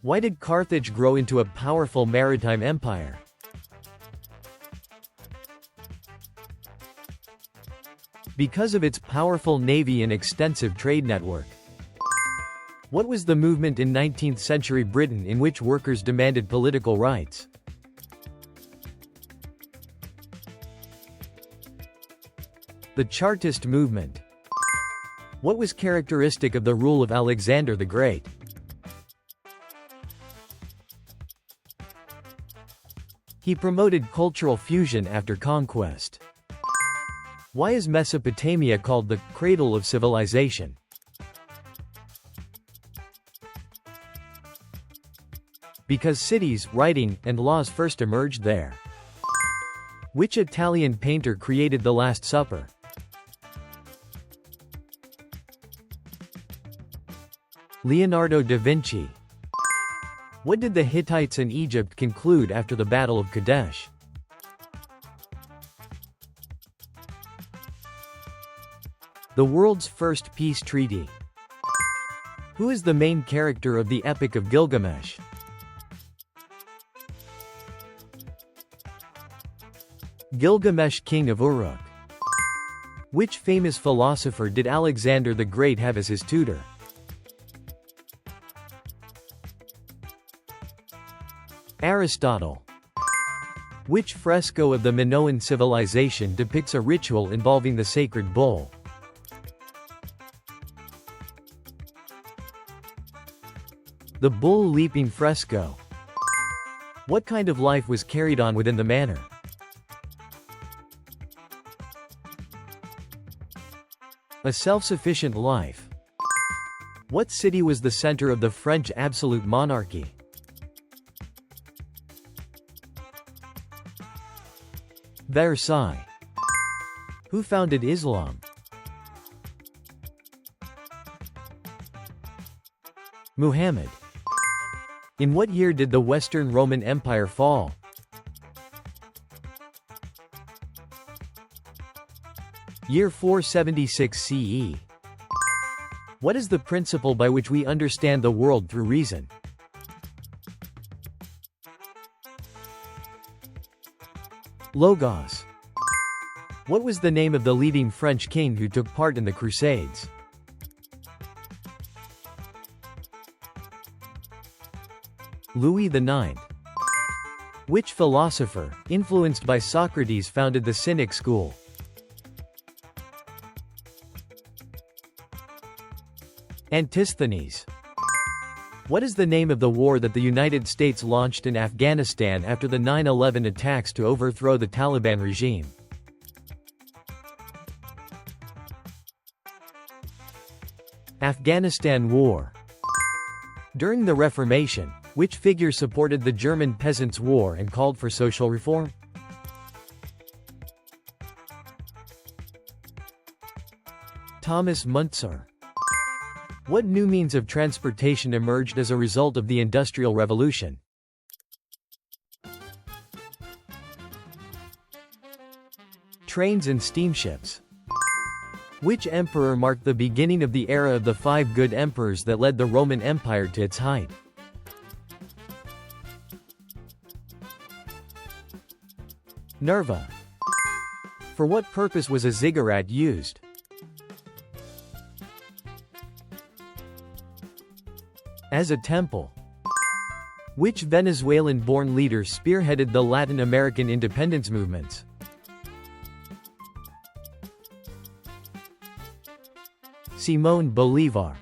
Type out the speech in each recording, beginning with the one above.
Why did Carthage grow into a powerful maritime empire? Because of its powerful navy and extensive trade network. What was the movement in 19th century Britain in which workers demanded political rights? The Chartist movement. What was characteristic of the rule of Alexander the Great? He promoted cultural fusion after conquest. Why is Mesopotamia called the cradle of civilization? Because cities, writing, and laws first emerged there. Which Italian painter created The Last Supper? Leonardo da Vinci. What did the Hittites and Egypt conclude after the Battle of Kadesh? The world's first peace treaty. Who is the main character of the Epic of Gilgamesh? Gilgamesh, king of Uruk. Which famous philosopher did Alexander the Great have as his tutor? Aristotle. Which fresco of the Minoan civilization depicts a ritual involving the sacred bull? The Bull Leaping fresco. What kind of life was carried on within the manor? A self-sufficient life. What city was the center of the French absolute monarchy? Versailles. Who founded Islam? Muhammad. In what year did the Western Roman Empire fall? Year 476 CE. What is the principle by which we understand the world through reason? Logos. What was the name of the leading French king who took part in the Crusades? Louis IX. Which philosopher, influenced by Socrates, founded the Cynic school? Antisthenes. What is the name of the war that the United States launched in Afghanistan after the 9/11 attacks to overthrow the Taliban regime? Afghanistan War. During the Reformation, which figure supported the German Peasants' War and called for social reform? Thomas Muntzer. What new means of transportation emerged as a result of the Industrial Revolution? Trains and steamships. Which emperor marked the beginning of the era of the five good emperors that led the Roman Empire to its height? Nerva. For what purpose was a ziggurat used? As a temple. Which Venezuelan-born leader spearheaded the Latin American independence movements? Simón Bolívar.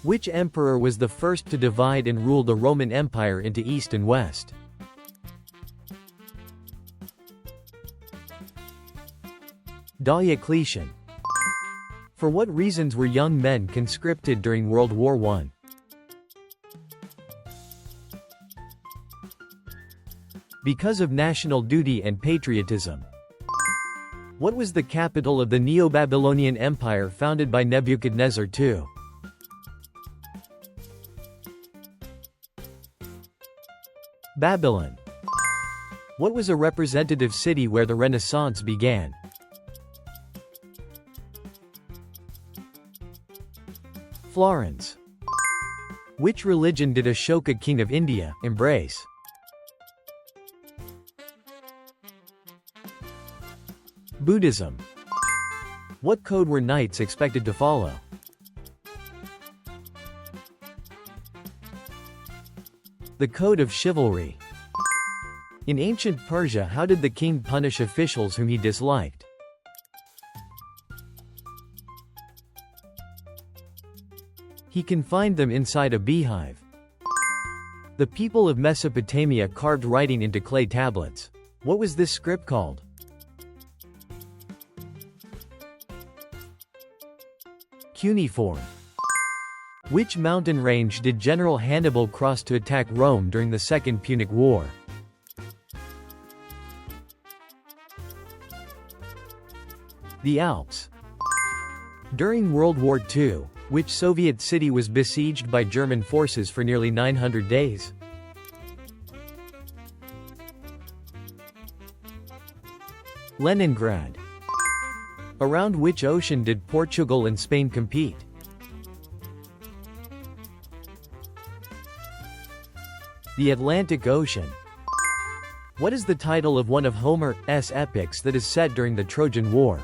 Which emperor was the first to divide and rule the Roman Empire into East and West? Diocletian. For what reasons were young men conscripted during World War I? Because of national duty and patriotism. What was the capital of the Neo-Babylonian Empire founded by Nebuchadnezzar II? Babylon. What was a representative city where the Renaissance began? Florence. Which religion did Ashoka, king of India, embrace? Buddhism. What code were knights expected to follow? The code of chivalry. In ancient Persia, how did the king punish officials whom he disliked? He confined them inside a beehive. The people of Mesopotamia carved writing into clay tablets. What was this script called? Cuneiform. Which mountain range did General Hannibal cross to attack Rome during the Second Punic War? The Alps. During World War II, which Soviet city was besieged by German forces for nearly 900 days? Leningrad. Around which ocean did Portugal and Spain compete? The Atlantic Ocean. What is the title of one of Homer's epics that is set during the Trojan War?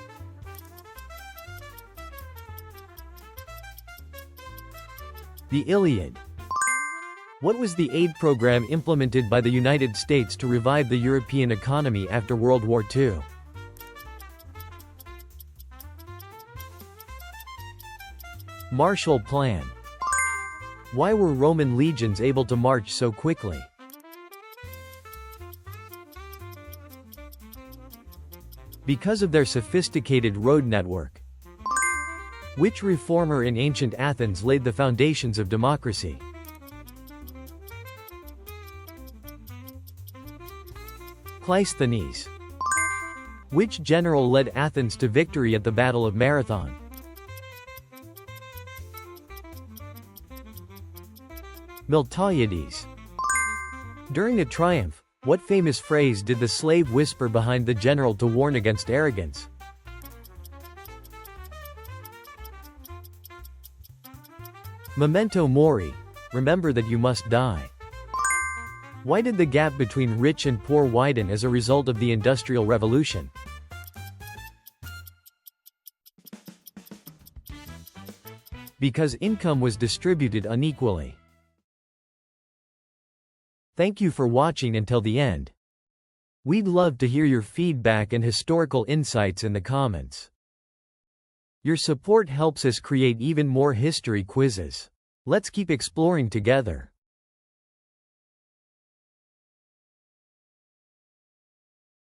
The Iliad. What was the aid program implemented by the United States to revive the European economy after World War II? Marshall Plan. Why were Roman legions able to march so quickly? Because of their sophisticated road network. Which reformer in ancient Athens laid the foundations of democracy? Cleisthenes. Which general led Athens to victory at the Battle of Marathon? Miltiades. During a triumph, what famous phrase did the slave whisper behind the general to warn against arrogance? Memento mori. Remember that you must die. Why did the gap between rich and poor widen as a result of the Industrial Revolution? Because income was distributed unequally. Thank you for watching until the end. We'd love to hear your feedback and historical insights in the comments. Your support helps us create even more history quizzes. Let's keep exploring together.